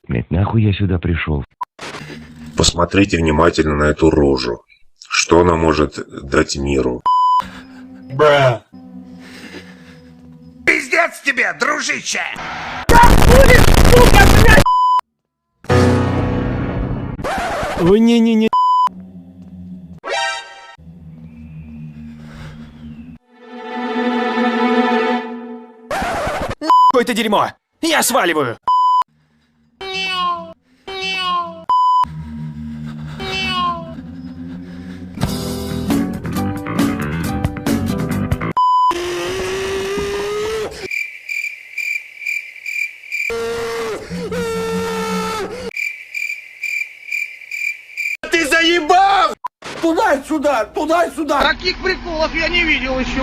Блять, нахуй я сюда пришел? Посмотрите внимательно на эту рожу. Что она может дать миру? Бра. Пиздец тебе, дружище! Ой, не-не-не. Какое-то дерьмо. Я сваливаю. Ты заебал! Туда-сюда, туда-сюда! Таких приколов я не видел еще!